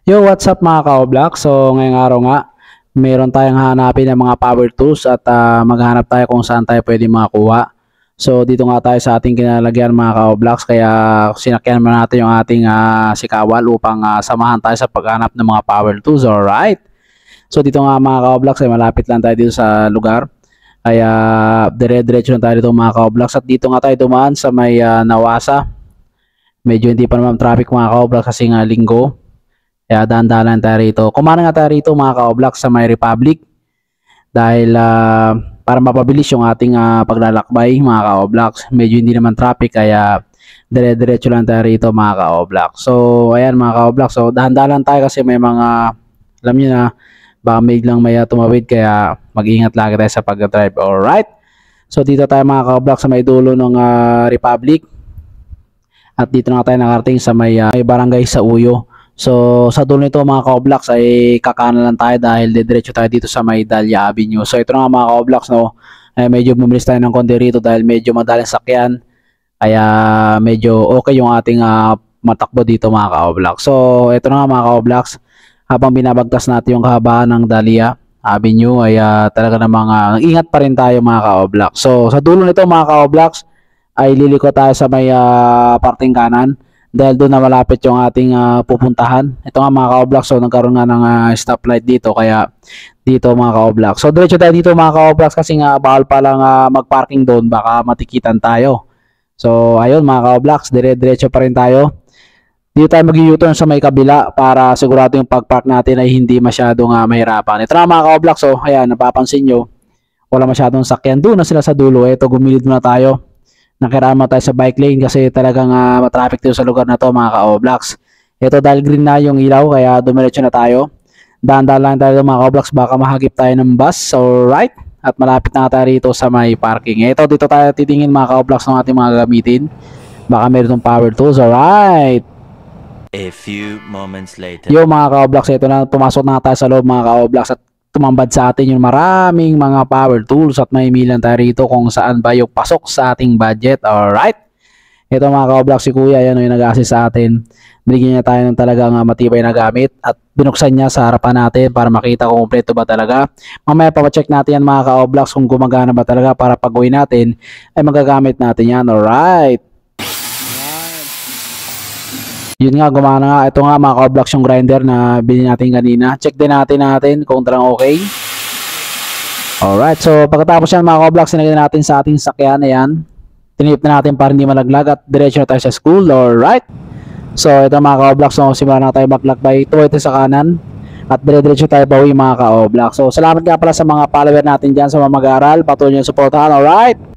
Yo, what's up mga ka-Oblock? So, ngayong araw nga, meron tayong hanapin ng mga power tools at maghanap tayo kung saan tayo pwede makakuha. So, dito nga tayo sa ating kinalagyan mga ka-Oblocks, kaya sinakyan mo natin yung ating sikawal upang samahan tayo sa paghanap ng mga power tools, alright? So, dito nga mga ka-Oblocks, ay malapit lang tayo dito sa lugar. Kaya, dire-diretso lang tayo dito mga ka-Oblocks at dito nga tayo dumaan sa may Nawasa. Medyo hindi pa naman traffic mga ka-Oblocks kasi nga linggo. Kaya dahan-dahan tayo rito. Kumana nga tayo rito mga ka-Oblock sa may Republic dahil para mapabilis yung ating paglalakbay mga ka-Oblock. Medyo hindi naman traffic kaya dire-diretso lang tayo rito mga ka-Oblock. So ayan mga ka-Oblock. So dahan-dahan tayo kasi may mga alam niyo na baka may tumawid kaya mag-ingat lagi tayo sa pag-drive. Alright. So dito tayo mga ka-Oblock sa may dulo ng Republic. At dito na tayo nakarating sa may barangay sa Uyo. So, sa dulo nito mga ka-Oblocks ay kakanan lang tayo dahil diretso tayo dito sa may Dahlia Avenue. So, ito na nga mga ka-Oblocks, no, medyo bumilis tayo ng konti rito dahil medyo madaling sakyan. Kaya medyo okay yung ating matakbo dito mga ka-Oblocks. So, ito na nga mga ka-Oblocks, habang binabagtas natin yung kahabaan ng Dahlia Avenue ay talaga namang ingat pa rin tayo mga ka-Oblocks. So, sa dulo nito mga ka-Oblocks ay liliko tayo sa may parting kanan. Dahil doon na malapit yung ating pupuntahan. Ito nga mga ka-Oblock, so nagkaroon nga ng stoplight dito kaya dito mga ka-Oblock. So diretso tayo dito mga ka-Oblock kasi nga bawal pa lang mag-parking doon, baka matikitan tayo. So ayun mga ka-Oblock, diretso pa rin tayo. Dito tayo mag-U-turn sa may kabila para sigurado yung pag-park natin ay hindi masyadong mahirapan. Ito na mga ka-Oblock, so ayan napapansin nyo, wala masyadong sakyan. Doon na sila sa dulo. Ito gumilid muna tayo. Nakirama tayo sa bike lane kasi talagang matraffic dito sa lugar na to mga ka-Oblocks. Ito dahil green na yung ilaw kaya dumiretso na tayo. Dahan-dahan lang tayo mga ka-Oblocks baka mahagip tayo ng bus. Alright. At malapit na tayo rito sa may parking. Ito dito tayo titingin mga ka-Oblocks ng ating mga gamitin. Baka meron tong power tools. Alright. A few moments later. Yo mga ka-Oblocks, ito na pumasok na tayo sa loob mga ka-Oblocks at tumambad sa atin yung maraming mga power tools at may milan tayo rito kung saan ba yung pasok sa ating budget. Alright. Ito mga ka-Oblocks, si Kuya yan yung nag-assist sa atin. Binigyan niya tayo ng talagang matibay na gamit at binuksan niya sa harapan natin para makita kung kompleto ba talaga. Mamaya papacheck natin yan mga ka-Oblocks kung gumagana ba talaga para pag uwi natin ay magagamit natin yan. Alright. Yun nga, gumana nga. Ito nga mga ka-Oblocks yung grinder na binili natin kanina. Check din natin kung talagang okay. Alright, so pagkatapos yan mga ka-Oblocks, sinagyan natin sa ating sakyan. Ayan. Tinip na natin para hindi malaglag at diretso na tayo sa school. Alright. So ito mga ka-Oblocks, so simula na tayo maglakbay. Ito sa kanan. At diretso tayo pauwi mga ka-Oblocks. So salamat nga pala sa mga follower natin dyan sa mga mag-aaral. Patuloy nyo suportahan. Alright.